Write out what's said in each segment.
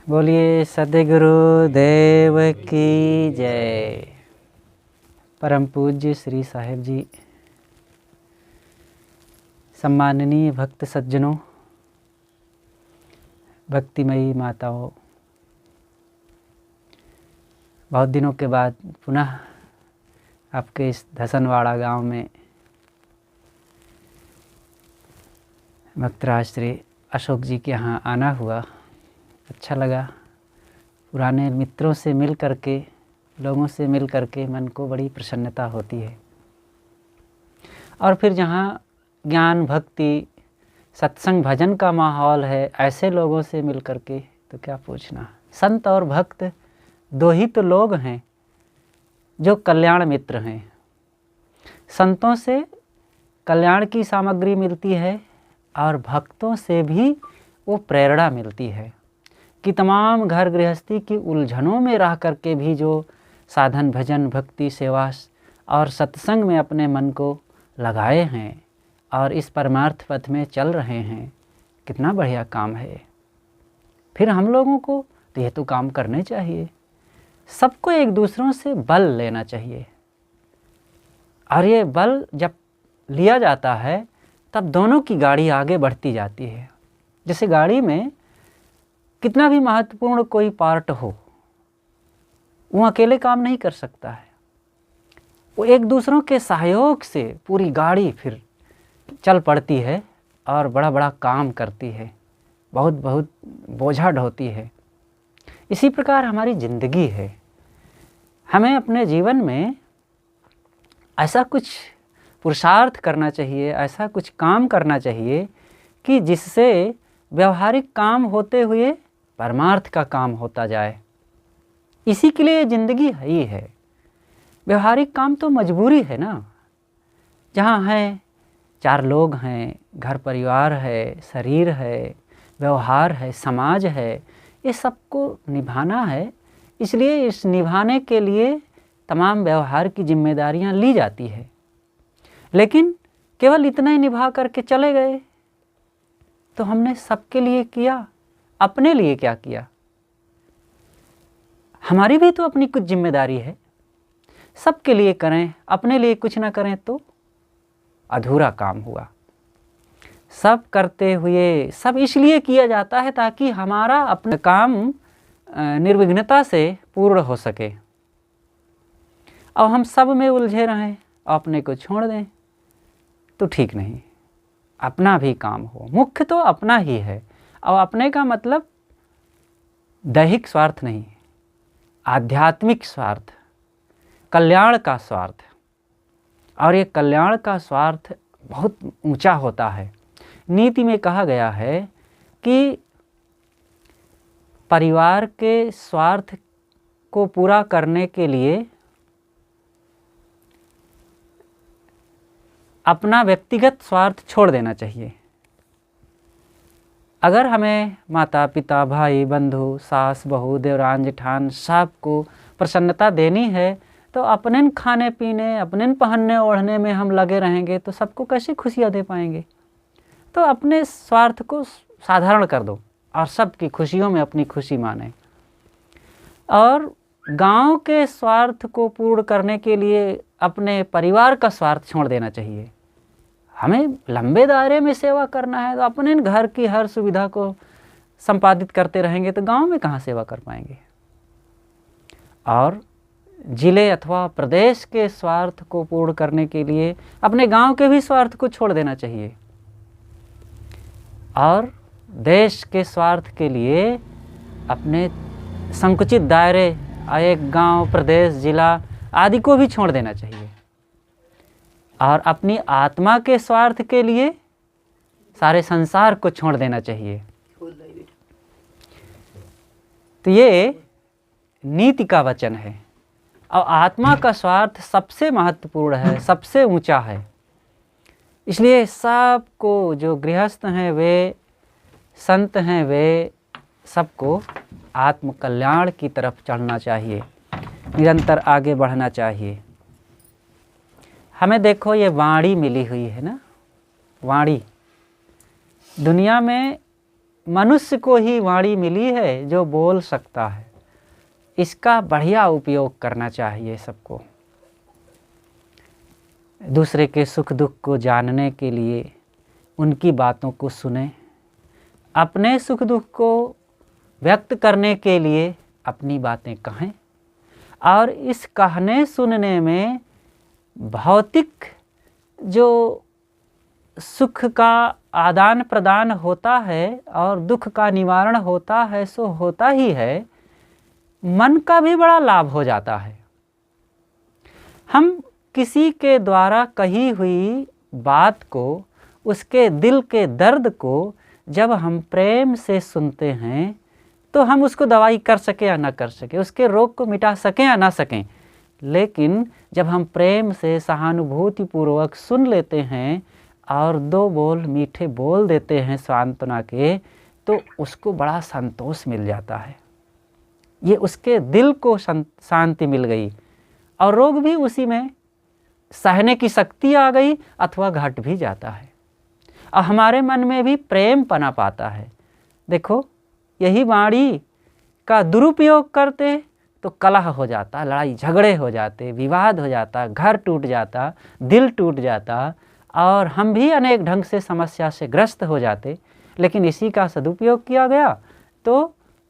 बोलिए सद्गुरु देव की जय। परम पूज्य श्री साहिब जी, सम्माननीय भक्त सज्जनों, भक्तिमयी माताओं, बहुत दिनों के बाद पुनः आपके इस धसनवाड़ा गांव में भक्तराज श्री अशोक जी के यहाँ आना हुआ। अच्छा लगा। पुराने मित्रों से मिल करके, लोगों से मिल करके मन को बड़ी प्रसन्नता होती है। और फिर जहाँ ज्ञान, भक्ति, सत्संग, भजन का माहौल है, ऐसे लोगों से मिल करके तो क्या पूछना। संत और भक्त दो ही तो लोग हैं जो कल्याण मित्र हैं। संतों से कल्याण की सामग्री मिलती है और भक्तों से भी वो प्रेरणा मिलती है कि तमाम घर गृहस्थी की उलझनों में रह करके भी जो साधन, भजन, भक्ति, सेवा और सत्संग में अपने मन को लगाए हैं और इस परमार्थ पथ में चल रहे हैं, कितना बढ़िया काम है। फिर हम लोगों को तो ये तो काम करने चाहिए। सबको एक दूसरों से बल लेना चाहिए और ये बल जब लिया जाता है तब दोनों की गाड़ी आगे बढ़ती जाती है। जैसे गाड़ी में कितना भी महत्वपूर्ण कोई पार्ट हो, वो अकेले काम नहीं कर सकता है। वो एक दूसरों के सहयोग से पूरी गाड़ी फिर चल पड़ती है और बड़ा बड़ा काम करती है, बहुत बहुत बोझा ढोती है। इसी प्रकार हमारी ज़िंदगी है। हमें अपने जीवन में ऐसा कुछ पुरुषार्थ करना चाहिए, ऐसा कुछ काम करना चाहिए कि जिससे व्यवहारिक काम होते हुए परमार्थ का काम होता जाए। इसी के लिए ज़िंदगी है ही है। व्यवहारिक काम तो मजबूरी है ना। जहाँ है, चार लोग हैं, घर परिवार है, शरीर है, व्यवहार है, समाज है, ये सबको निभाना है। इसलिए इस निभाने के लिए तमाम व्यवहार की जिम्मेदारियाँ ली जाती है। लेकिन केवल इतना ही निभा करके चले गए तो हमने सबके लिए किया, अपने लिए क्या किया। हमारी भी तो अपनी कुछ जिम्मेदारी है। सबके लिए करें, अपने लिए कुछ ना करें तो अधूरा काम हुआ। सब करते हुए सब इसलिए किया जाता है ताकि हमारा अपना काम निर्विघ्नता से पूर्ण हो सके। और हम सब में उलझे रहें, अपने को छोड़ दें तो ठीक नहीं। अपना भी काम हो। मुख्य तो अपना ही है। और अपने का मतलब दैहिक स्वार्थ नहीं, आध्यात्मिक स्वार्थ, कल्याण का स्वार्थ। और ये कल्याण का स्वार्थ बहुत ऊंचा होता है। नीति में कहा गया है कि परिवार के स्वार्थ को पूरा करने के लिए अपना व्यक्तिगत स्वार्थ छोड़ देना चाहिए। अगर हमें माता पिता, भाई बंधु, सास बहू, देवरान जेठान सबको प्रसन्नता देनी है तो अपने खाने पीने, अपने पहनने ओढ़ने में हम लगे रहेंगे तो सबको कैसे खुशियाँ दे पाएंगे। तो अपने स्वार्थ को साधारण कर दो और सबकी खुशियों में अपनी खुशी माने। और गांव के स्वार्थ को पूर्ण करने के लिए अपने परिवार का स्वार्थ छोड़ देना चाहिए। हमें लंबे दायरे में सेवा करना है तो अपने घर की हर सुविधा को संपादित करते रहेंगे तो गांव में कहाँ सेवा कर पाएंगे। और जिले अथवा प्रदेश के स्वार्थ को पूर्ण करने के लिए अपने गांव के भी स्वार्थ को छोड़ देना चाहिए। और देश के स्वार्थ के लिए अपने संकुचित दायरे, एक गांव, प्रदेश, जिला आदि को भी छोड़ देना चाहिए। और अपनी आत्मा के स्वार्थ के लिए सारे संसार को छोड़ देना चाहिए। तो ये नीति का वचन है। और आत्मा का स्वार्थ सबसे महत्वपूर्ण है, सबसे ऊंचा है। इसलिए सबको, जो गृहस्थ हैं वे, संत हैं वे, सबको आत्म कल्याण की तरफ चढ़ना चाहिए, निरंतर आगे बढ़ना चाहिए। हमें देखो ये वाणी मिली हुई है ना। वाणी दुनिया में मनुष्य को ही वाणी मिली है जो बोल सकता है। इसका बढ़िया उपयोग करना चाहिए सबको। दूसरे के सुख दुख को जानने के लिए उनकी बातों को सुने, अपने सुख दुख को व्यक्त करने के लिए अपनी बातें कहें, और इस कहने सुनने में भौतिक जो सुख का आदान प्रदान होता है और दुख का निवारण होता है सो होता ही है, मन का भी बड़ा लाभ हो जाता है। हम किसी के द्वारा कही हुई बात को, उसके दिल के दर्द को जब हम प्रेम से सुनते हैं तो हम उसको दवाई कर सके या ना कर सके, उसके रोग को मिटा सकें या ना सकें, लेकिन जब हम प्रेम से सहानुभूतिपूर्वक सुन लेते हैं और दो बोल मीठे बोल देते हैं सांत्वना के, तो उसको बड़ा संतोष मिल जाता है। ये उसके दिल को शांति मिल गई और रोग भी उसी में सहने की शक्ति आ गई अथवा घट भी जाता है, और हमारे मन में भी प्रेम पना पाता है। देखो, यही वाणी का दुरुपयोग करते तो कलह हो जाता, लड़ाई झगड़े हो जाते, विवाद हो जाता, घर टूट जाता, दिल टूट जाता, और हम भी अनेक ढंग से समस्या से ग्रस्त हो जाते। लेकिन इसी का सदुपयोग किया गया तो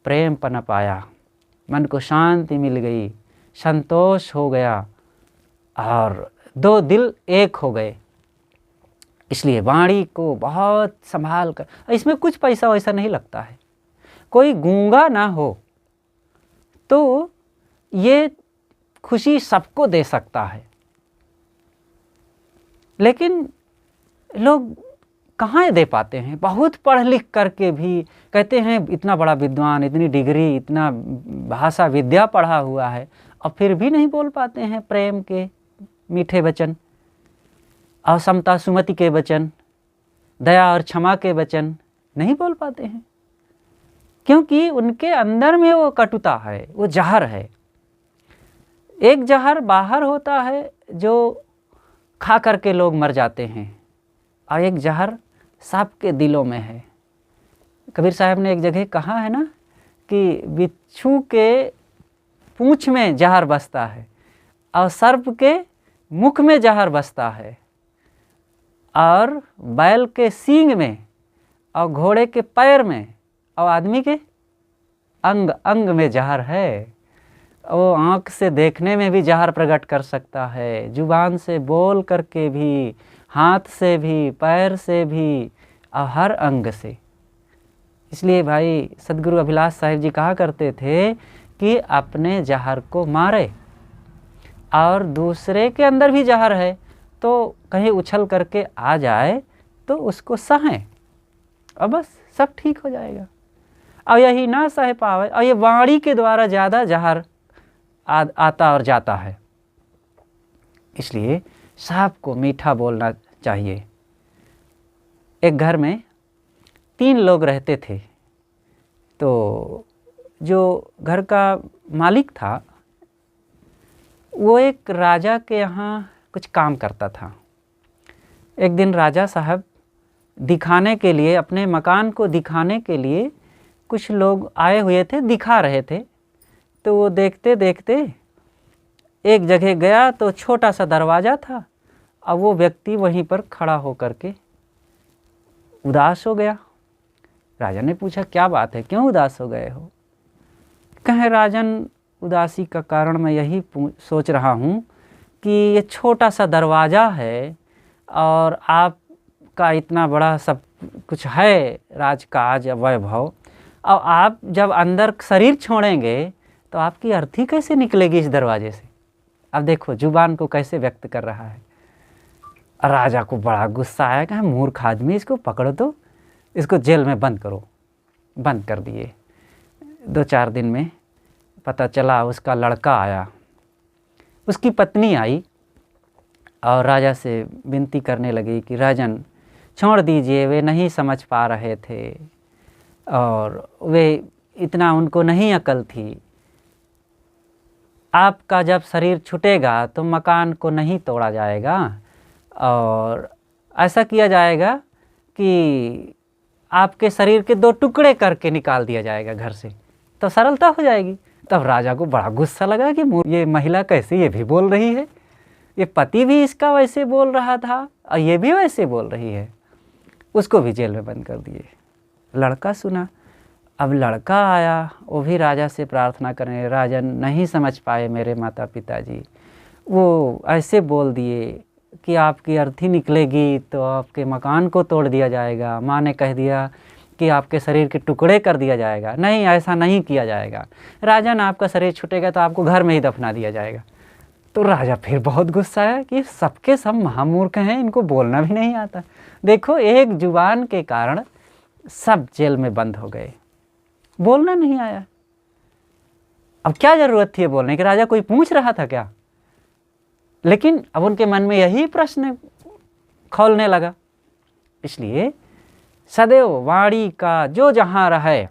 प्रेम पनप आया, मन को शांति मिल गई, संतोष हो गया और दो दिल एक हो गए। इसलिए वाणी को बहुत संभाल कर, इसमें कुछ पैसा वैसा नहीं लगता है, कोई गूंगा ना हो तो ये खुशी सबको दे सकता है। लेकिन लोग कहाँ दे पाते हैं? बहुत पढ़ लिख करके भी कहते हैं इतना बड़ा विद्वान, इतनी डिग्री, इतना भाषा विद्या पढ़ा हुआ है, और फिर भी नहीं बोल पाते हैं प्रेम के मीठे वचन और समता सुमति के वचन, दया और क्षमा के वचन नहीं बोल पाते हैं, क्योंकि उनके अंदर में वो कटुता है, वो जहर है। एक जहर बाहर होता है जो खा करके लोग मर जाते हैं, और एक जहर सबके दिलों में है। कबीर साहब ने एक जगह कहा है ना कि बिच्छू के पूंछ में जहर बसता है और सर्प के मुख में जहर बसता है, और बैल के सींग में और घोड़े के पैर में और आदमी के अंग अंग में जहर है। वो आँख से देखने में भी जहर प्रकट कर सकता है, जुबान से बोल करके भी, हाथ से भी, पैर से भी और हर अंग से। इसलिए भाई सद्गुरु अभिलाष साहिब जी कहा करते थे कि अपने जहर को मारे, और दूसरे के अंदर भी जहर है तो कहीं उछल करके आ जाए तो उसको सहें और बस सब ठीक हो जाएगा। और यही ना सह पावे, और ये वाणी के द्वारा ज़्यादा जहर आता और जाता है। इसलिए सबको मीठा बोलना चाहिए। एक घर में 3 लोग रहते थे, तो जो घर का मालिक था वो एक राजा के यहाँ कुछ काम करता था। एक दिन राजा साहब दिखाने के लिए, अपने मकान को दिखाने के लिए कुछ लोग आए हुए थे, दिखा रहे थे। तो वो देखते देखते एक जगह गया तो छोटा सा दरवाज़ा था, और वो व्यक्ति वहीं पर खड़ा होकर के उदास हो गया। राजा ने पूछा क्या बात है, क्यों उदास हो गए हो? कहे राजन, उदासी का कारण मैं यही सोच रहा हूँ कि ये छोटा सा दरवाज़ा है और आपका इतना बड़ा सब कुछ है, राजकाज वैभव, और आप जब अंदर शरीर छोड़ेंगे तो आपकी अर्थी कैसे निकलेगी इस दरवाजे से? अब देखो जुबान को कैसे व्यक्त कर रहा है। राजा को बड़ा गुस्सा आया, कहा मूर्ख आदमी, इसको पकड़ो तो, इसको जेल में बंद करो। बंद कर दिए। 2-4 दिन में पता चला उसका लड़का आया, उसकी पत्नी आई और राजा से विनती करने लगी कि राजन छोड़ दीजिए, वे नहीं समझ पा रहे थे और वे इतना उनको नहीं अकल थी। आपका जब शरीर छूटेगा तो मकान को नहीं तोड़ा जाएगा, और ऐसा किया जाएगा कि आपके शरीर के 2 टुकड़े करके निकाल दिया जाएगा घर से, तो सरलता हो जाएगी। तब राजा को बड़ा गुस्सा लगा कि ये महिला कैसे ये भी बोल रही है, ये पति भी इसका वैसे बोल रहा था और ये भी वैसे बोल रही है। उसको भी जेल में बंद कर दिए। लड़का सुना, अब लड़का आया, वो भी राजा से प्रार्थना करने। राजा नहीं समझ पाए मेरे माता पिता जी, वो ऐसे बोल दिए कि आपकी अर्थी निकलेगी तो आपके मकान को तोड़ दिया जाएगा। माँ ने कह दिया कि आपके शरीर के टुकड़े कर दिया जाएगा। नहीं, ऐसा नहीं किया जाएगा। राजन, आपका शरीर छूटेगा तो आपको घर में ही दफना दिया जाएगा। तो राजा फिर बहुत गुस्सा है कि सबके सब महामूर्ख हैं, इनको बोलना भी नहीं आता। देखो, एक जुबान के कारण सब जेल में बंद हो गए, बोलना नहीं आया। अब क्या ज़रूरत थी बोलने की? राजा कोई पूछ रहा था क्या? लेकिन अब उनके मन में यही प्रश्न खौलने लगा। इसलिए सदैव वाणी का जो जहाँ रहे,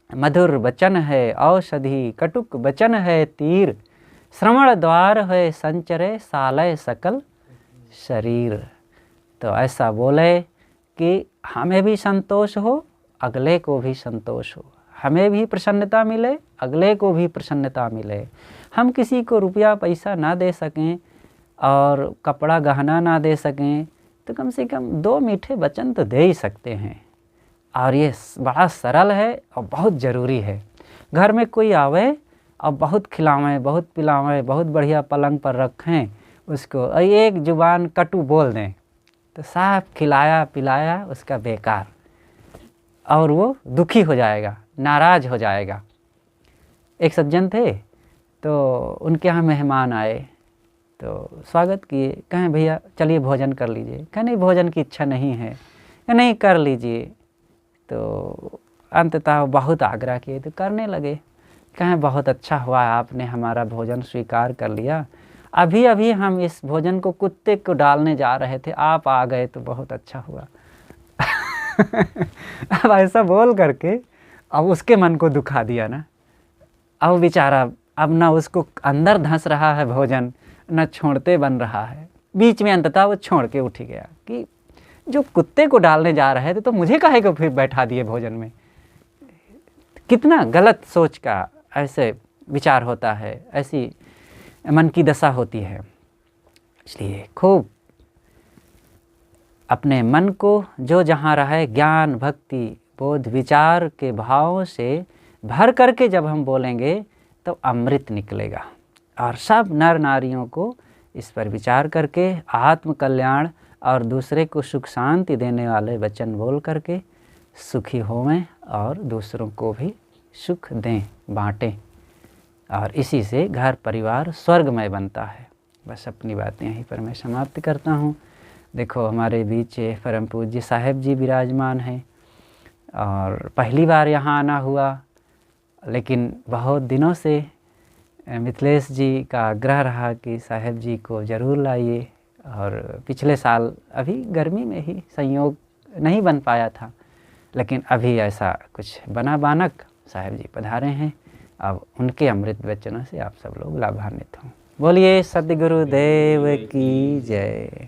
मधुर वचन है औषधि, कटुक वचन है तीर, श्रवण द्वार है संचरे सालय सकल शरीर। तो ऐसा बोले कि हमें भी संतोष हो, अगले को भी संतोष हो, हमें भी प्रसन्नता मिले, अगले को भी प्रसन्नता मिले। हम किसी को रुपया पैसा ना दे सकें और कपड़ा गहना ना दे सकें तो कम से कम 2 मीठे वचन तो दे ही सकते हैं। और ये बड़ा सरल है और बहुत ज़रूरी है। घर में कोई आवे और बहुत खिलावें, बहुत पिलावें, बहुत बढ़िया पलंग पर रखें उसको, और एक जुबान कटु बोल दें तो साफ खिलाया पिलाया उसका बेकार, और वो दुखी हो जाएगा, नाराज़ हो जाएगा। एक सज्जन थे, तो उनके यहाँ मेहमान आए तो स्वागत किए। कहें भैया चलिए भोजन कर लीजिए। कहें नहीं, भोजन की इच्छा नहीं है। कहें नहीं, कर लीजिए। तो अंततः बहुत आग्रह किए तो करने लगे। कहें बहुत अच्छा हुआ आपने हमारा भोजन स्वीकार कर लिया, अभी अभी हम इस भोजन को कुत्ते को डालने जा रहे थे, आप आ गए तो बहुत अच्छा हुआ। अब ऐसा बोल करके अब उसके मन को दुखा दिया ना। अब बेचारा अब ना उसको अंदर धंस रहा है भोजन, न छोड़ते बन रहा है। बीच में अंततः वो छोड़ के उठ गया कि जो कुत्ते को डालने जा रहे थे तो मुझे काहे को फिर बैठा दिए भोजन में। कितना गलत सोच का ऐसे विचार होता है, ऐसी मन की दशा होती है। इसलिए खूब अपने मन को जो जहाँ रहे ज्ञान भक्ति बोध विचार के भावों से भर करके जब हम बोलेंगे तो अमृत निकलेगा। और सब नर नारियों को इस पर विचार करके आत्म कल्याण और दूसरे को सुख शांति देने वाले वचन बोल करके सुखी होवें और दूसरों को भी सुख दें, बाँटें, और इसी से घर परिवार स्वर्गमय बनता है। बस अपनी बातें यहीं पर मैं समाप्त करता हूँ। देखो, हमारे बीच परम पूज्य साहेब जी विराजमान हैं और पहली बार यहाँ आना हुआ, लेकिन बहुत दिनों से मिथिलेश जी का आग्रह रहा कि साहेब जी को ज़रूर लाइए। और पिछले साल अभी गर्मी में ही संयोग नहीं बन पाया था, लेकिन अभी ऐसा कुछ बना बानक साहेब जी पधारे हैं। अब उनके अमृत वचनों से आप सब लोग लाभान्वित हों। बोलिए सद्गुरु देव की जय।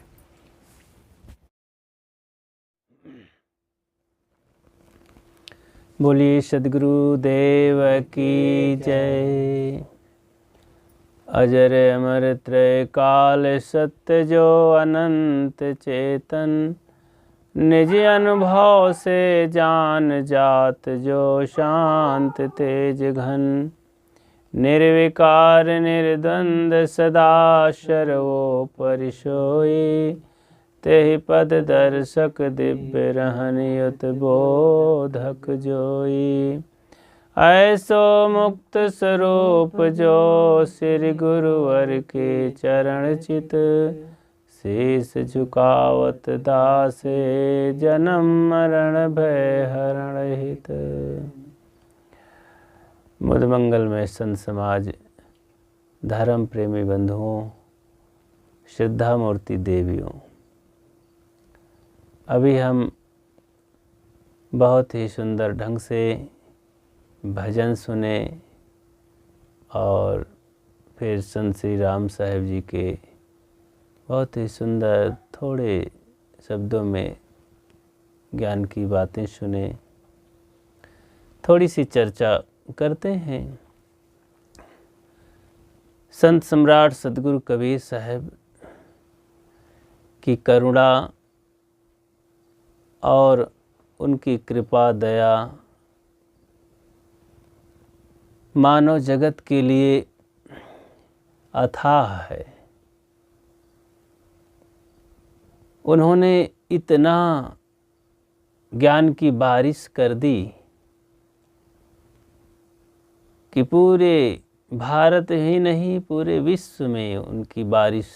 बोलिए सद्गुरु देव की जय। अजर अमर त्रय काल सत्य जो अनंत चेतन, निज अनुभव से जान जात जो शांत तेज घन, निर्विकार निर्द्वंद सदा सर्वोपरि सोई, तेहि पद दर्शक दिव्य रहन युत बोधक जोई। ऐसो मुक्त स्वरूप जो श्री गुरुवर के चरण चित, शीस झुकावत दासे जन्म मरण भय हरण हित। मुद मंगलमय संत समाज, धर्म प्रेमी बंधुओं, श्रद्धा मूर्ति देवियों, अभी हम बहुत ही सुंदर ढंग से भजन सुने और फिर संत श्री राम साहेब जी के बहुत ही सुंदर थोड़े शब्दों में ज्ञान की बातें सुने, थोड़ी सी चर्चा करते हैं। संत सम्राट सदगुरु कबीर साहब की करुणा और उनकी कृपा दया मानव जगत के लिए अथाह है। उन्होंने इतना ज्ञान की बारिश कर दी कि पूरे भारत ही नहीं पूरे विश्व में उनकी बारिश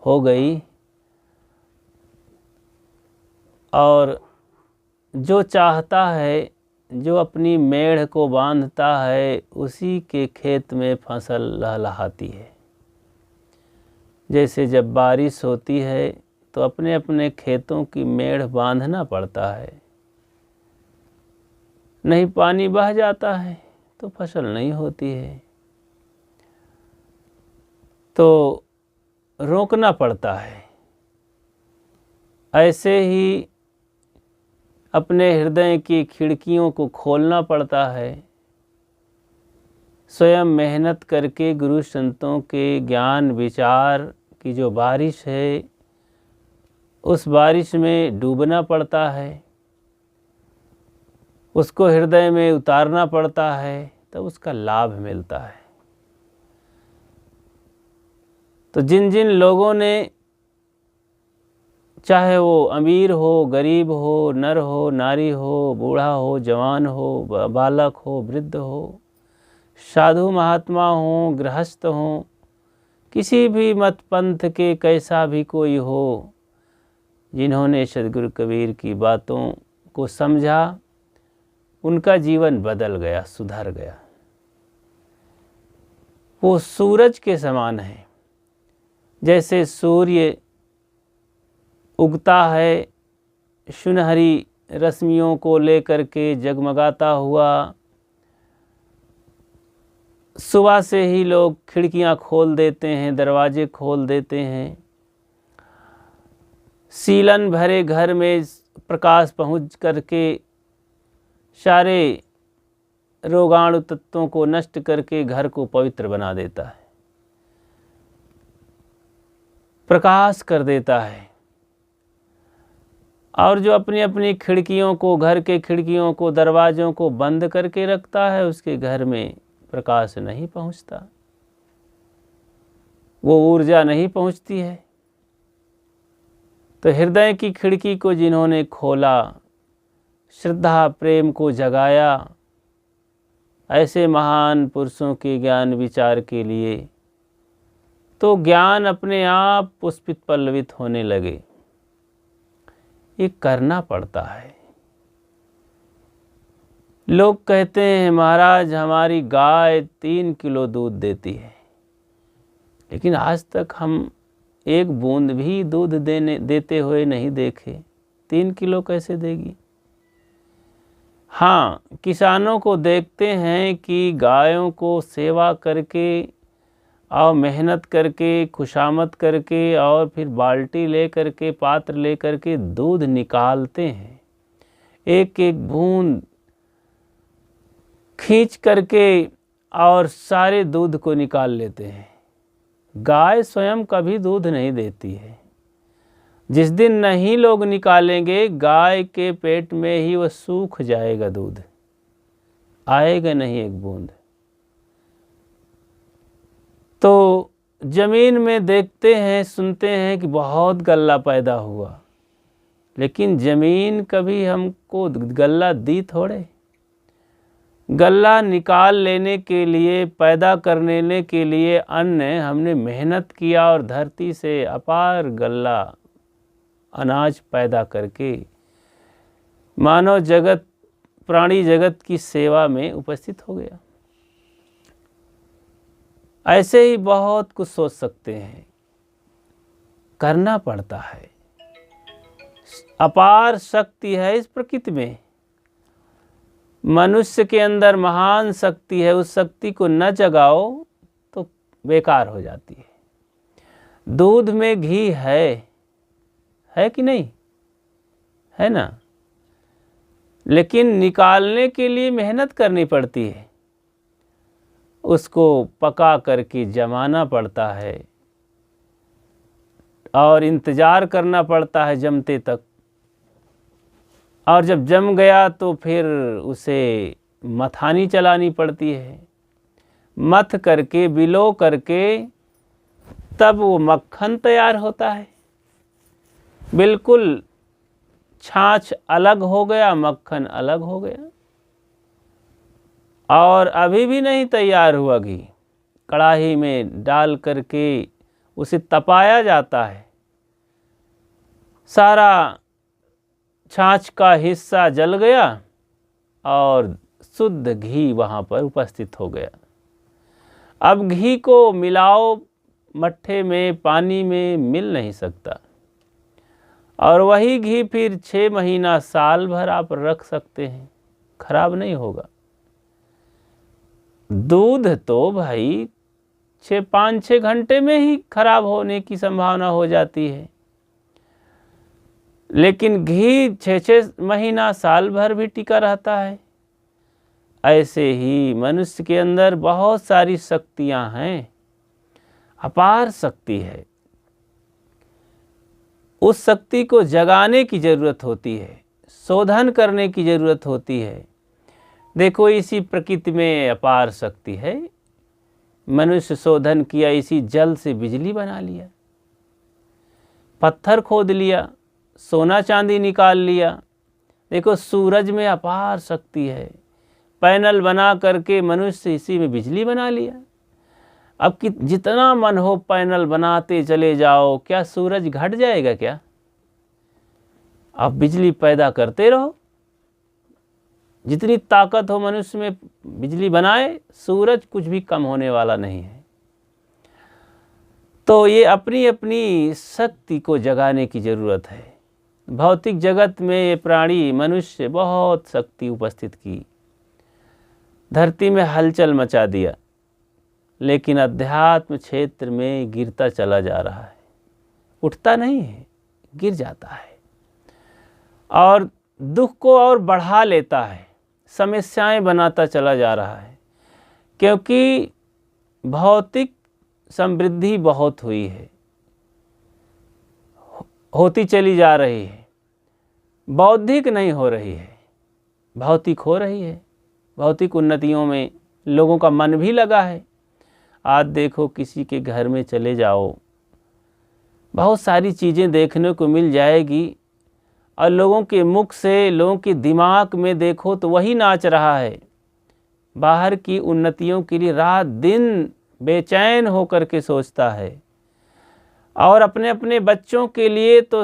हो गई। और जो चाहता है, जो अपनी मेढ़ को बांधता है, उसी के खेत में फसल लहलहाती है। जैसे जब बारिश होती है तो अपने अपने खेतों की मेढ़ बांधना पड़ता है, नहीं पानी बह जाता है तो फसल नहीं होती है, तो रोकना पड़ता है। ऐसे ही अपने हृदय की खिड़कियों को खोलना पड़ता है। स्वयं मेहनत करके गुरु संतों के ज्ञान विचार की जो बारिश है, उस बारिश में डूबना पड़ता है, उसको हृदय में उतारना पड़ता है, तब उसका लाभ मिलता है। तो जिन जिन लोगों ने, चाहे वो अमीर हो, गरीब हो, नर हो, नारी हो, बूढ़ा हो, जवान हो, बालक हो, वृद्ध हो, साधु महात्मा हो, गृहस्थ हो, किसी भी मत पंथ के कैसा भी कोई हो, जिन्होंने सदगुरु कबीर की बातों को समझा, उनका जीवन बदल गया, सुधर गया। वो सूरज के समान है। जैसे सूर्य उगता है सुनहरी रश्मियों को लेकर के जगमगाता हुआ, सुबह से ही लोग खिड़कियां खोल देते हैं, दरवाजे खोल देते हैं, सीलन भरे घर में प्रकाश पहुंच करके सारे रोगाणु तत्वों को नष्ट करके घर को पवित्र बना देता है, प्रकाश कर देता है। और जो अपनी अपनी खिड़कियों को, घर के खिड़कियों को, दरवाज़ों को बंद करके रखता है, उसके घर में प्रकाश नहीं पहुंचता, वो ऊर्जा नहीं पहुंचती है। तो हृदय की खिड़की को जिन्होंने खोला, श्रद्धा प्रेम को जगाया, ऐसे महान पुरुषों के ज्ञान विचार के लिए, तो ज्ञान अपने आप पुष्पित पल्लवित होने लगे। ये करना पड़ता है। लोग कहते हैं महाराज हमारी गाय 3 किलो दूध देती है, लेकिन आज तक हम एक बूंद भी दूध देते हुए नहीं देखे। 3 किलो कैसे देगी? हाँ, किसानों को देखते हैं कि गायों को सेवा करके और मेहनत करके, खुशामद करके, और फिर बाल्टी ले करके, पात्र ले करके दूध निकालते हैं। एक एक बूंद खींच करके और सारे दूध को निकाल लेते हैं। गाय स्वयं कभी दूध नहीं देती है। जिस दिन नहीं लोग निकालेंगे, गाय के पेट में ही वह सूख जाएगा, दूध आएगा नहीं एक बूंद। तो जमीन में देखते हैं, सुनते हैं कि बहुत गल्ला पैदा हुआ, लेकिन जमीन कभी हमको गल्ला दी थोड़े। गल्ला निकाल लेने के लिए, पैदा करने के लिए अन्न हमने मेहनत किया और धरती से अपार गल्ला अनाज पैदा करके मानव जगत, प्राणी जगत की सेवा में उपस्थित हो गया। ऐसे ही बहुत कुछ सोच सकते हैं, करना पड़ता है। अपार शक्ति है इस प्रकृति में। मनुष्य के अंदर महान शक्ति है, उस शक्ति को न जगाओ तो बेकार हो जाती है। दूध में घी है कि नहीं? है ना? लेकिन निकालने के लिए मेहनत करनी पड़ती है, उसको पका करके जमाना पड़ता है और इंतज़ार करना पड़ता है जमते तक। और जब जम गया तो फिर उसे मथानी चलानी पड़ती है, मथ करके बिलो करके तब वो मक्खन तैयार होता है। बिल्कुल छाछ अलग हो गया, मक्खन अलग हो गया। और अभी भी नहीं तैयार हुआ घी, कढ़ाई में डाल करके उसे तपाया जाता है, सारा छाछ का हिस्सा जल गया और शुद्ध घी वहाँ पर उपस्थित हो गया। अब घी को मिलाओ मट्ठे में, पानी में मिल नहीं सकता, और वही घी फिर 6 महीना साल भर आप रख सकते हैं, खराब नहीं होगा। दूध तो भाई 5-6 घंटे में ही खराब होने की संभावना हो जाती है, लेकिन घी 6-6 महीना साल भर भी टिका रहता है। ऐसे ही मनुष्य के अंदर बहुत सारी शक्तियां हैं, अपार शक्ति है। उस शक्ति को जगाने की ज़रूरत होती है, शोधन करने की ज़रूरत होती है। देखो इसी प्रकृति में अपार शक्ति है। मनुष्य शोधन किया, इसी जल से बिजली बना लिया, पत्थर खोद लिया, सोना चांदी निकाल लिया। देखो सूरज में अपार शक्ति है, पैनल बना करके मनुष्य इसी में बिजली बना लिया। अब कि जितना मन हो पैनल बनाते चले जाओ, क्या सूरज घट जाएगा क्या? आप बिजली पैदा करते रहो, जितनी ताकत हो मनुष्य में बिजली बनाए, सूरज कुछ भी कम होने वाला नहीं है। तो ये अपनी अपनी शक्ति को जगाने की ज़रूरत है। भौतिक जगत में ये प्राणी मनुष्य बहुत शक्ति उपस्थित की, धरती में हलचल मचा दिया, लेकिन अध्यात्म क्षेत्र में गिरता चला जा रहा है, उठता नहीं है, गिर जाता है और दुख को और बढ़ा लेता है, समस्याएं बनाता चला जा रहा है। क्योंकि भौतिक समृद्धि बहुत हुई है, होती चली जा रही है, बौद्धिक नहीं हो रही है, भौतिक हो रही है। भौतिक उन्नतियों में लोगों का मन भी लगा है। आज देखो किसी के घर में चले जाओ, बहुत सारी चीज़ें देखने को मिल जाएगी, और लोगों के मुख से, लोगों के दिमाग में देखो तो वही नाच रहा है। बाहर की उन्नतियों के लिए रात दिन बेचैन होकर के सोचता है, और अपने अपने बच्चों के लिए तो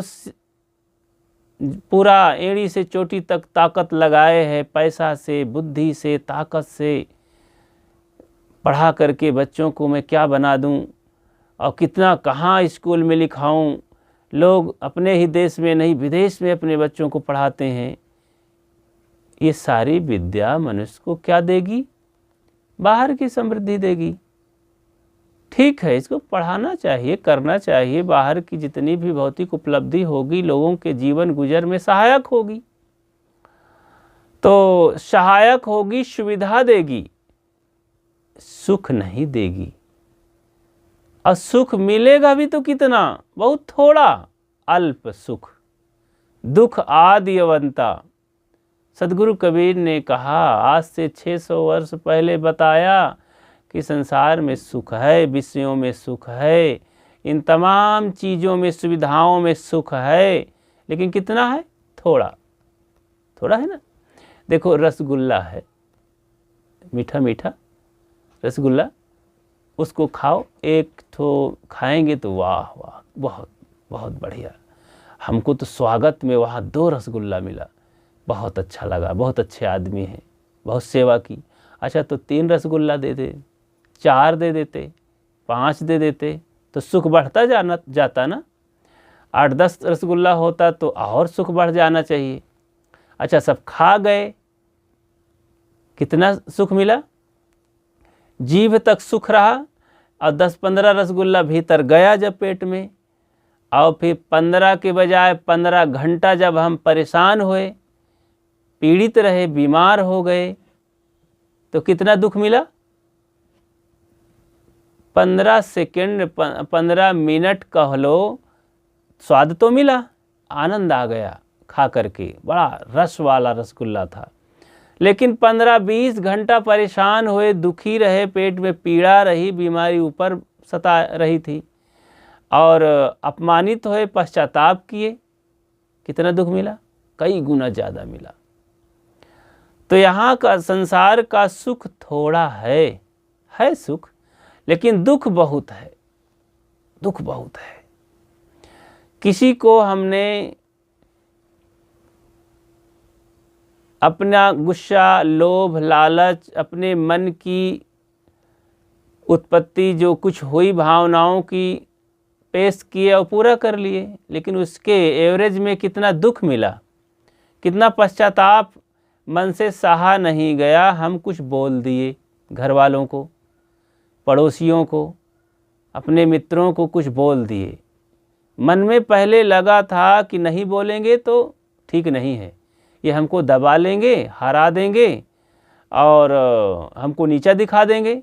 पूरा एड़ी से चोटी तक ताकत लगाए है, पैसा से, बुद्धि से, ताकत से पढ़ा करके बच्चों को मैं क्या बना दूं, और कितना कहाँ स्कूल में लिखाऊं। लोग अपने ही देश में नहीं, विदेश में अपने बच्चों को पढ़ाते हैं। ये सारी विद्या मनुष्य को क्या देगी? बाहर की समृद्धि देगी। ठीक है, इसको पढ़ाना चाहिए, करना चाहिए। बाहर की जितनी भी भौतिक उपलब्धि होगी, लोगों के जीवन गुजर में सहायक होगी, तो सहायक होगी, सुविधा देगी, सुख नहीं देगी। और सुख मिलेगा भी तो कितना? बहुत थोड़ा, अल्प सुख। दुख आदि अवंता। सदगुरु कबीर ने कहा, आज से 600 वर्ष पहले बताया कि संसार में सुख है, विषयों में सुख है, इन तमाम चीज़ों में, सुविधाओं में सुख है, लेकिन कितना है? थोड़ा थोड़ा है ना। देखो रसगुल्ला है, मीठा मीठा रसगुल्ला, उसको खाओ, एक तो खाएंगे तो वाह वाह, बहुत बहुत बढ़िया। हमको तो स्वागत में वहाँ 2 रसगुल्ला मिला, बहुत अच्छा लगा, बहुत अच्छे आदमी हैं, बहुत सेवा की। अच्छा तो 3 रसगुल्ला दे दे, 4 दे देते, 5 दे देते, तो सुख बढ़ता जाता ना। 8-10 रसगुल्ला होता तो और सुख बढ़ जाना चाहिए। अच्छा सब खा गए, कितना सुख मिला? जीभ तक सुख रहा, और 10-15 रसगुल्ला भीतर गया जब पेट में, और फिर 15 के बजाय 15 घंटा जब हम परेशान हुए, पीड़ित रहे, बीमार हो गए, तो कितना दुख मिला? 15 सेकंड 15 मिनट कह लो, स्वाद तो मिला, आनंद आ गया खा करके, बड़ा रस वाला रसगुल्ला था। लेकिन 15-20 घंटा परेशान हुए, दुखी रहे, पेट में पीड़ा रही, बीमारी ऊपर सता रही थी, और अपमानित हुए, पश्चाताप किए, कितना दुख मिला? कई गुना ज़्यादा मिला। तो यहाँ का संसार का सुख थोड़ा है सुख, लेकिन दुख बहुत है, दुख बहुत है। किसी को हमने अपना गुस्सा, लोभ, लालच, अपने मन की उत्पत्ति जो कुछ हुई भावनाओं की पेश किए और पूरा कर लिए, लेकिन उसके एवरेज में कितना दुख मिला, कितना पश्चाताप, मन से सहा नहीं गया। हम कुछ बोल दिए, घर वालों को, पड़ोसियों को, अपने मित्रों को कुछ बोल दिए। मन में पहले लगा था कि नहीं बोलेंगे तो ठीक नहीं है, ये हमको दबा लेंगे, हरा देंगे और हमको नीचा दिखा देंगे,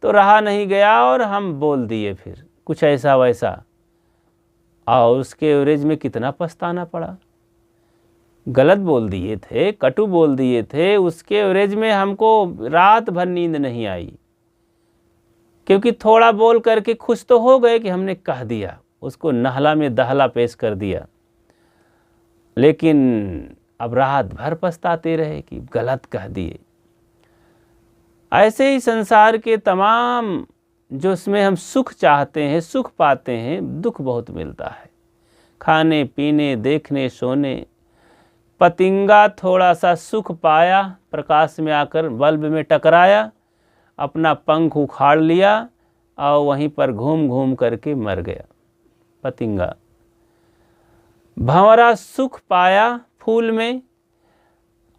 तो रहा नहीं गया और हम बोल दिए फिर कुछ ऐसा वैसा, और उसके एवरेज में कितना पछताना पड़ा। गलत बोल दिए थे, कटु बोल दिए थे, उसके एवरेज में हमको रात भर नींद नहीं आई, क्योंकि थोड़ा बोल करके खुश तो हो गए कि हमने कह दिया, उसको नहला में दहला पेश कर दिया, लेकिन अब रात भर पछताते रहे कि गलत कह दिए। ऐसे ही संसार के तमाम जो इसमें हम सुख चाहते हैं, सुख पाते हैं, दुख बहुत मिलता है। खाने पीने, देखने, सोने। पतिंगा थोड़ा सा सुख पाया, प्रकाश में आकर बल्ब में टकराया, अपना पंख उखाड़ लिया और वहीं पर घूम घूम करके मर गया पतिंगा। भंवरा सुख पाया फूल में,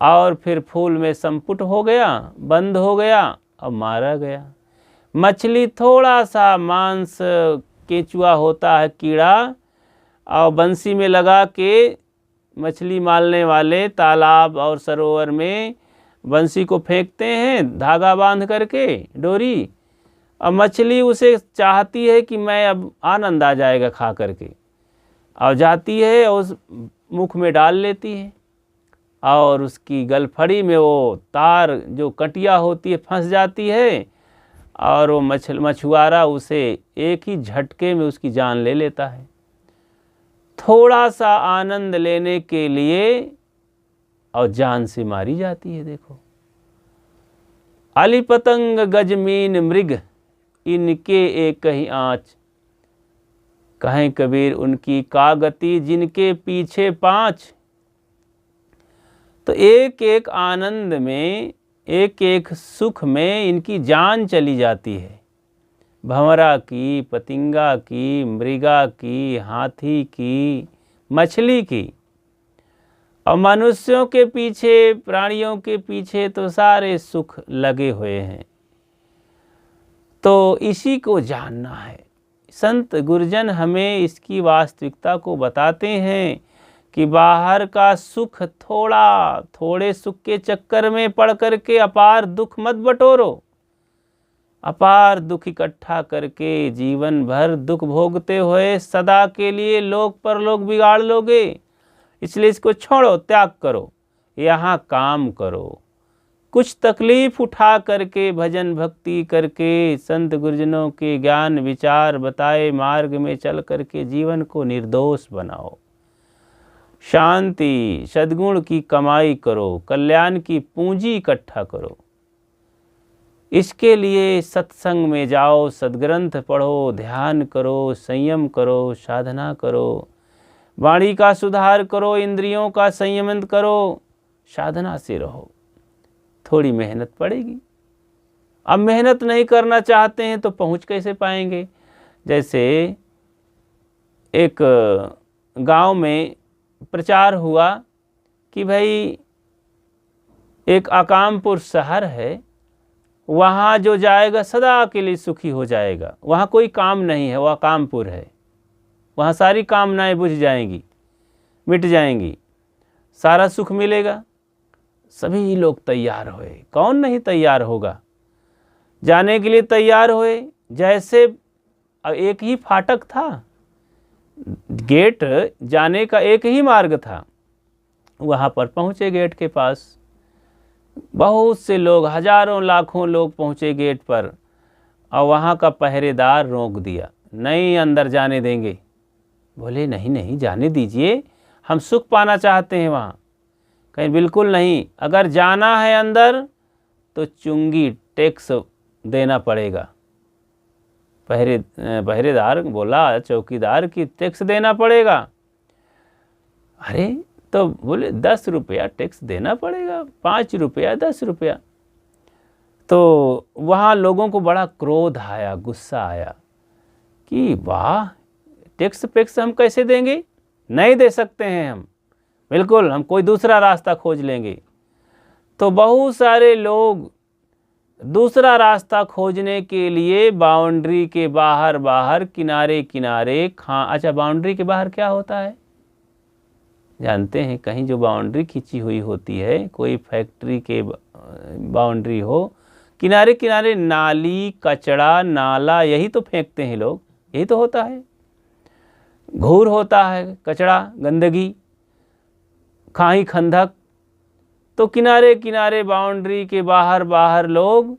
और फिर फूल में संपुट हो गया, बंद हो गया और मारा गया। मछली थोड़ा सा मांस, केंचुआ होता है कीड़ा, और बंसी में लगा के मछली मारने वाले तालाब और सरोवर में बंसी को फेंकते हैं धागा बांध करके, डोरी, और मछली उसे चाहती है कि मैं अब आनंद आ जाएगा खा करके, और जाती है और उस मुख में डाल लेती है, और उसकी गलफड़ी में वो तार जो कटिया होती है फंस जाती है, और वो मछुआरा उसे एक ही झटके में उसकी जान ले लेता है। थोड़ा सा आनंद लेने के लिए और जान से मारी जाती है। देखो, अली पतंग गजमीन मृग, इनके एक ही आँच, कहें कबीर उनकी का गति, जिनके पीछे 5। तो एक एक आनंद में, एक एक सुख में इनकी जान चली जाती है। भंवरा की, पतिंगा की, मृगा की, हाथी की, मछली की, और मनुष्यों के पीछे, प्राणियों के पीछे तो सारे सुख लगे हुए हैं। तो इसी को जानना है। संत गुरुजन हमें इसकी वास्तविकता को बताते हैं कि बाहर का सुख थोड़े सुख के चक्कर में पड़ करके अपार दुख मत बटोरो। अपार दुख इकट्ठा करके जीवन भर दुख भोगते हुए सदा के लिए लोक परलोक बिगाड़ लोगे। इसलिए इसको छोड़ो, त्याग करो, यहाँ काम करो। कुछ तकलीफ उठा करके भजन भक्ति करके संत गुरुजनों के ज्ञान विचार बताए मार्ग में चल करके जीवन को निर्दोष बनाओ। शांति सद्गुण की कमाई करो, कल्याण की पूंजी इकट्ठा करो। इसके लिए सत्संग में जाओ, सद्ग्रंथ पढ़ो, ध्यान करो, संयम करो, साधना करो, वाणी का सुधार करो, इंद्रियों का संयमन करो, साधना से रहो। थोड़ी मेहनत पड़ेगी। अब मेहनत नहीं करना चाहते हैं तो पहुंच कैसे पाएंगे। जैसे एक गांव में प्रचार हुआ कि भाई एक अकामपुर शहर है, वहाँ जो जाएगा सदा के लिए सुखी हो जाएगा। वहाँ कोई काम नहीं है, वह अकामपुर है, वहाँ सारी कामनाएं बुझ जाएंगी, मिट जाएंगी, सारा सुख मिलेगा। सभी लोग तैयार हुए। कौन नहीं तैयार होगा, जाने के लिए तैयार हुए। जैसे एक ही फाटक था, गेट जाने का एक ही मार्ग था। वहाँ पर पहुँचे गेट के पास, बहुत से लोग, हजारों लाखों लोग पहुँचे गेट पर, और वहाँ का पहरेदार रोक दिया, नहीं अंदर जाने देंगे। बोले नहीं नहीं जाने दीजिए, हम सुख पाना चाहते हैं वहाँ। कहीं बिल्कुल नहीं, अगर जाना है अंदर तो चुंगी टैक्स देना पड़ेगा। पहरेदार बोला चौकीदार की टैक्स देना पड़ेगा। अरे तो बोले 10 रुपया टैक्स देना पड़ेगा, 5 रुपया 10 रुपया। तो वहाँ लोगों को बड़ा क्रोध आया, गुस्सा आया कि वाह, टैक्स पैक्स हम कैसे देंगे, नहीं दे सकते हैं हम, बिल्कुल हम कोई दूसरा रास्ता खोज लेंगे। तो बहुत सारे लोग दूसरा रास्ता खोजने के लिए बाउंड्री के बाहर किनारे किनारे अच्छा, बाउंड्री के बाहर क्या होता है जानते हैं? कहीं जो बाउंड्री खींची हुई होती है, कोई फैक्ट्री के बाउंड्री हो, किनारे किनारे नाली, कचड़ा, नाला, यही तो फेंकते हैं लोग, यही तो होता है। घूर होता है, कचड़ा, गंदगी, खाई खंदक। तो किनारे किनारे बाउंड्री के बाहर लोग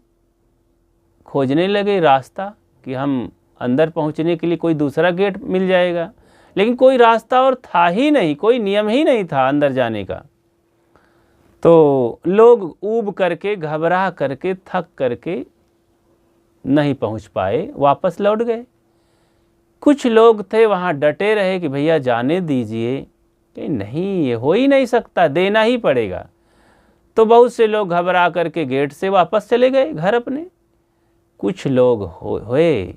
खोजने लगे रास्ता कि हम अंदर पहुंचने के लिए कोई दूसरा गेट मिल जाएगा। लेकिन कोई रास्ता और था ही नहीं, कोई नियम ही नहीं था अंदर जाने का। तो लोग ऊब करके, घबरा करके, थक करके नहीं पहुंच पाए, वापस लौट गए। कुछ लोग थे वहाँ डटे रहे कि भैया जाने दीजिए, कि नहीं ये हो ही नहीं सकता, देना ही पड़ेगा। तो बहुत से लोग घबरा करके गेट से वापस चले गए घर अपने। कुछ लोग हुए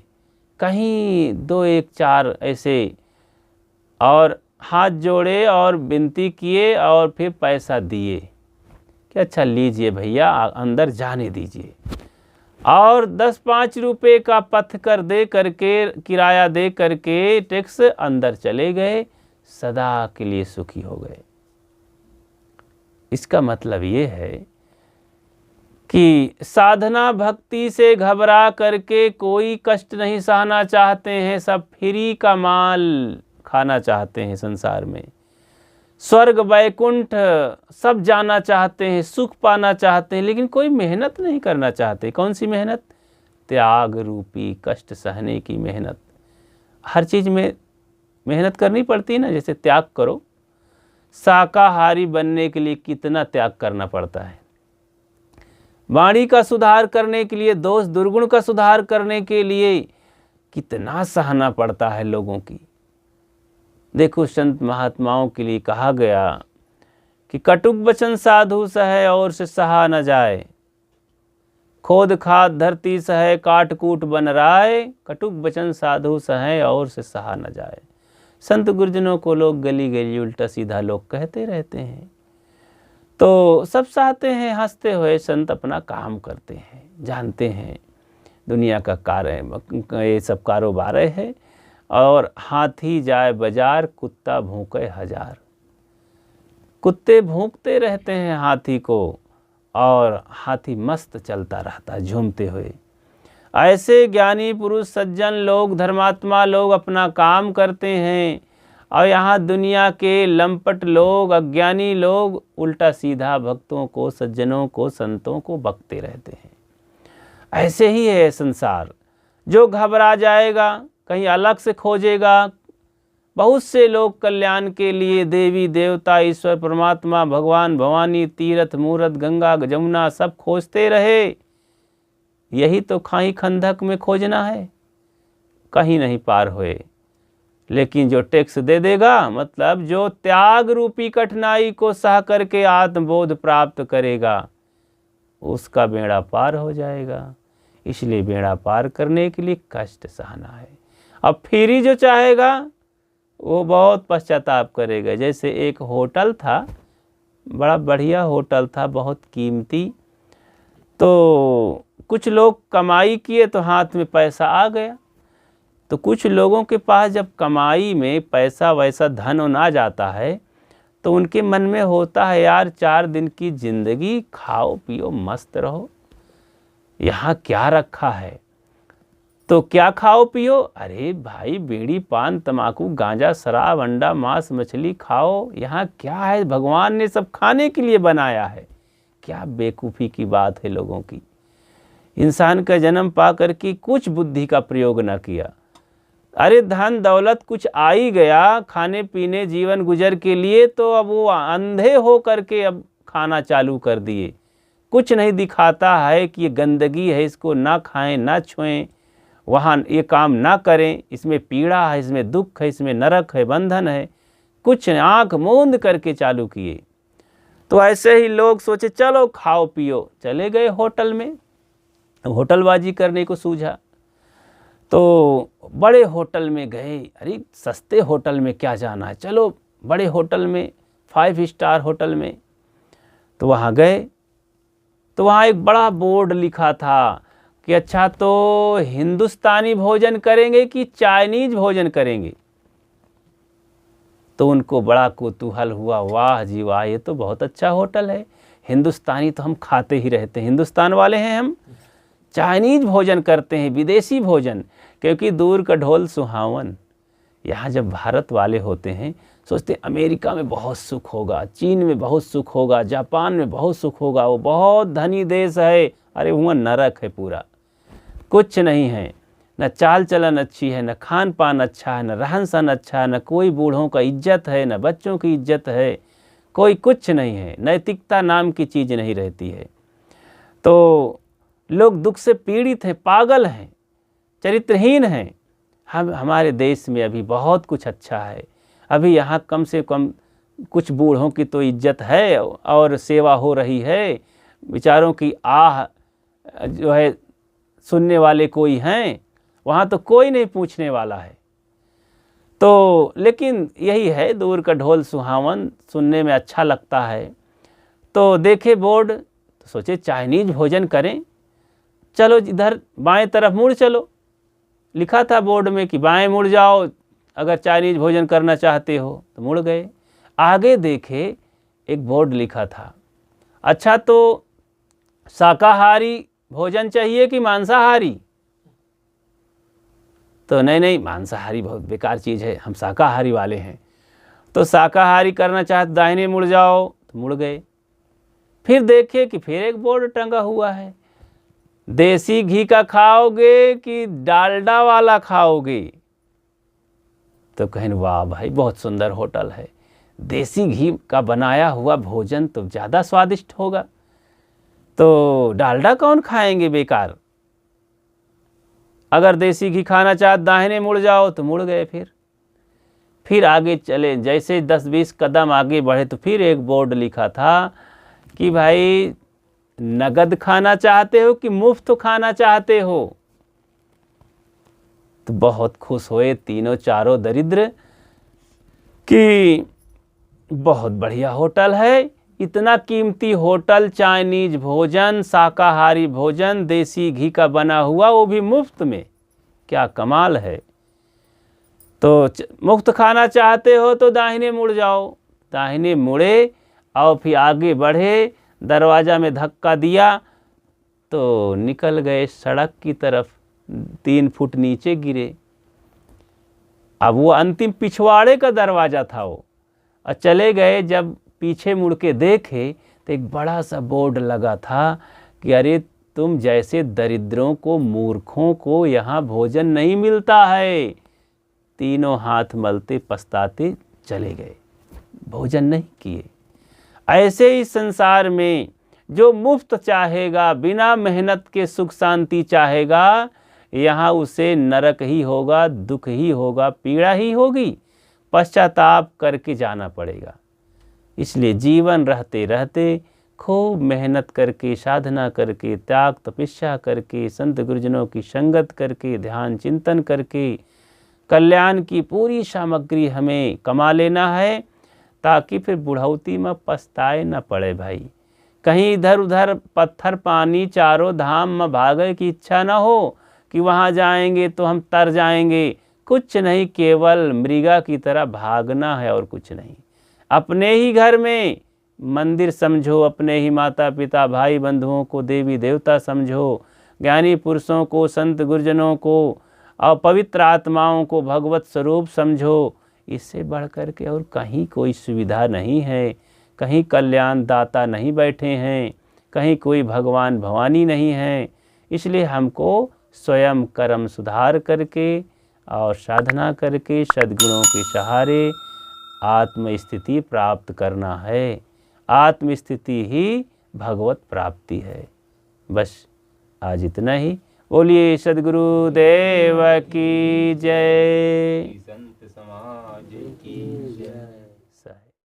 कहीं 2 1 4 ऐसे, और हाथ जोड़े और विनती किए और फिर पैसा दिए कि अच्छा लीजिए भैया, अंदर जाने दीजिए। और 10-5 रुपये का पत्थर दे करके, किराया दे करके टैक्स अंदर चले गए, सदा के लिए सुखी हो गए। इसका मतलब ये है कि साधना भक्ति से घबरा करके कोई कष्ट नहीं सहना चाहते हैं, सब फ्री का माल खाना चाहते हैं संसार में। स्वर्ग वैकुंठ सब जाना चाहते हैं, सुख पाना चाहते हैं, लेकिन कोई मेहनत नहीं करना चाहते। कौन सी मेहनत? त्याग रूपी कष्ट सहने की मेहनत। हर चीज़ में मेहनत करनी पड़ती है ना, जैसे त्याग करो, शाकाहारी बनने के लिए कितना त्याग करना पड़ता है, वाणी का सुधार करने के लिए, दोष दुर्गुण का सुधार करने के लिए कितना सहना पड़ता है लोगों की। देखो संत महात्माओं के लिए कहा गया कि कटुक वचन साधु सहे और से सहा न जाए, खोद खाद धरती सहे काट कूट बन राय, कटुक वचन साधु सहे और से सहा न जाए। संत गुरुजनों को लोग गली गली उल्टा सीधा लोग कहते रहते हैं, तो सब चाहते हैं हंसते हुए संत अपना काम करते हैं, जानते हैं दुनिया का कार्य, ये सब कारोबार है। और हाथी जाए बाजार, कुत्ता भौंके हजार। कुत्ते भौंकते रहते हैं हाथी को, और हाथी मस्त चलता रहता झूमते हुए। ऐसे ज्ञानी पुरुष, सज्जन लोग, धर्मात्मा लोग अपना काम करते हैं, और यहाँ दुनिया के लंपट लोग, अज्ञानी लोग उल्टा सीधा भक्तों को, सज्जनों को, संतों को बकते रहते हैं। ऐसे ही है संसार। जो घबरा जाएगा, कहीं अलग से खोजेगा। बहुत से लोग कल्याण के लिए देवी देवता, ईश्वर परमात्मा, भगवान भवानी, तीर्थ मूर्त, गंगा जमुना सब खोजते रहे। यही तो खाई खंदक में खोजना है, कहीं नहीं पार हुए। लेकिन जो टैक्स दे देगा, मतलब जो त्याग रूपी कठिनाई को सह करके आत्मबोध प्राप्त करेगा, उसका बेड़ा पार हो जाएगा। इसलिए बेड़ा पार करने के लिए कष्ट सहना है। अब फ्री जो चाहेगा वो बहुत पश्चाताप करेगा। जैसे एक होटल था, बड़ा बढ़िया होटल था, बहुत कीमती। तो कुछ लोग कमाई किए तो हाथ में पैसा आ गया। तो कुछ लोगों के पास जब कमाई में पैसा वैसा धन आ जाता है, तो उनके मन में होता है यार 4 दिन की जिंदगी, खाओ पियो मस्त रहो, यहाँ क्या रखा है। तो क्या खाओ पियो, अरे भाई बीड़ी पान तमाकू गांजा शराब अंडा मांस मछली खाओ, यहाँ क्या है, भगवान ने सब खाने के लिए बनाया है। क्या बेवकूफ़ी की बात है लोगों की। इंसान का जन्म पा कर के कुछ बुद्धि का प्रयोग ना किया। अरे धन दौलत कुछ आ ही गया खाने पीने जीवन गुजर के लिए, तो अब वो अंधे हो करके अब खाना चालू कर दिए। कुछ नहीं दिखाता है कि ये गंदगी है, इसको ना खाएं ना छुएं, वहाँ ये काम ना करें, इसमें पीड़ा है, इसमें दुख है, इसमें नरक है, बंधन है। कुछ आंख मूंद करके चालू किए। तो ऐसे ही लोग सोचे चलो खाओ पियो, चले गए होटल में, होटलबाजी करने को सूझा। तो बड़े होटल में गए, अरे सस्ते होटल में क्या जाना है, चलो बड़े होटल में 5 स्टार होटल में। तो वहाँ गए तो वहाँ एक बड़ा बोर्ड लिखा था कि अच्छा तो हिंदुस्तानी भोजन करेंगे कि चाइनीज भोजन करेंगे। तो उनको बड़ा कौतूहल हुआ, वाह जी वाह, ये तो बहुत अच्छा होटल है, हिंदुस्तानी तो हम खाते ही रहते हैं, हिंदुस्तान वाले हैं हम, चाइनीज भोजन करते हैं, विदेशी भोजन, क्योंकि दूर का ढोल सुहावन। यहाँ जब भारत वाले होते हैं सोचते अमेरिका में बहुत सुख होगा, चीन में बहुत सुख होगा, जापान में बहुत सुख होगा, वो बहुत धनी देश है। अरे वहाँ नरक है पूरा, कुछ नहीं है, न चाल चलन अच्छी है, न खान पान अच्छा है, न रहन सहन अच्छा है, न कोई बूढ़ों का इज्जत है, न बच्चों की इज्जत है, कोई कुछ नहीं है, नैतिकता नाम की चीज़ नहीं रहती है। तो लोग दुख से पीड़ित हैं, पागल हैं, चरित्रहीन हैं। हमारे देश में अभी बहुत कुछ अच्छा है, अभी यहाँ कम से कम कुछ बूढ़ों की तो इज्जत है और सेवा हो रही है, बेचारों की आह जो है सुनने वाले कोई हैं, वहाँ तो कोई नहीं पूछने वाला है। तो लेकिन यही है, दूर का ढोल सुहावन, सुनने में अच्छा लगता है। तो देखे बोर्ड तो सोचे चाइनीज भोजन करें, चलो इधर बाएं तरफ मुड़ चलो, लिखा था बोर्ड में कि बाएं मुड़ जाओ अगर चाइनीज भोजन करना चाहते हो। तो मुड़ गए, आगे देखे एक बोर्ड लिखा था, अच्छा तो शाकाहारी भोजन चाहिए कि मांसाहारी। तो नहीं मांसाहारी बहुत बेकार चीज़ है, हम शाकाहारी वाले हैं। तो शाकाहारी करना चाहते दाहिने मुड़ जाओ, तो मुड़ गए। फिर देखे कि फिर एक बोर्ड टंगा हुआ है, देसी घी का खाओगे कि डालडा वाला खाओगे। तो कहें वाह भाई बहुत सुंदर होटल है, देसी घी का बनाया हुआ भोजन तो ज़्यादा स्वादिष्ट होगा, तो डालडा कौन खाएंगे बेकार। अगर देसी घी खाना चाहते दाहिने मुड़ जाओ, तो मुड़ गए। फिर आगे चले, जैसे 10-20 कदम आगे बढ़े तो फिर एक बोर्ड लिखा था कि भाई नगद खाना चाहते हो कि मुफ्त खाना चाहते हो। तो बहुत खुश हुए तीनों चारों दरिद्र कि बहुत बढ़िया होटल है, इतना कीमती होटल, चाइनीज भोजन, शाकाहारी भोजन, देसी घी का बना हुआ, वो भी मुफ्त में, क्या कमाल है। तो मुफ्त खाना चाहते हो तो दाहिने मुड़ जाओ। दाहिने मुड़े और फिर आगे बढ़े, दरवाज़ा में धक्का दिया तो निकल गए सड़क की तरफ, 3 फुट नीचे गिरे। अब वो अंतिम पिछवाड़े का दरवाज़ा था वो, और चले गए। जब पीछे मुड़ के देखे तो एक बड़ा सा बोर्ड लगा था कि अरे तुम जैसे दरिद्रों को, मूर्खों को यहाँ भोजन नहीं मिलता है। तीनों हाथ मलते पछताते चले गए, भोजन नहीं किए। ऐसे ही संसार में जो मुफ्त चाहेगा, बिना मेहनत के सुख शांति चाहेगा, यहाँ उसे नरक ही होगा, दुख ही होगा, पीड़ा ही होगी, पश्चाताप करके जाना पड़ेगा। इसलिए जीवन रहते रहते खूब मेहनत करके, साधना करके, त्याग तपस्या करके, संत गुरुजनों की संगत करके, ध्यान चिंतन करके कल्याण की पूरी सामग्री हमें कमा लेना है, ताकि फिर बुढ़ौती में पछताए न पड़े भाई। कहीं इधर उधर पत्थर पानी चारों धाम में भागे की इच्छा न हो कि वहाँ जाएंगे तो हम तर जाएंगे। कुछ नहीं, केवल मृगा की तरह भागना है और कुछ नहीं। अपने ही घर में मंदिर समझो, अपने ही माता पिता भाई बंधुओं को देवी देवता समझो, ज्ञानी पुरुषों को, संत गुरुजनों को और पवित्र आत्माओं को भगवत स्वरूप समझो। इससे बढ़ कर के और कहीं कोई सुविधा नहीं है, कहीं कल्याण दाता नहीं बैठे हैं, कहीं कोई भगवान भवानी नहीं है। इसलिए हमको स्वयं कर्म सुधार करके और साधना करके सद्गुणों के सहारे आत्मस्थिति प्राप्त करना है। आत्मस्थिति ही भगवत प्राप्ति है। बस आज इतना ही। बोलिए सद्गुरु देव की जय, संत समाज की जय।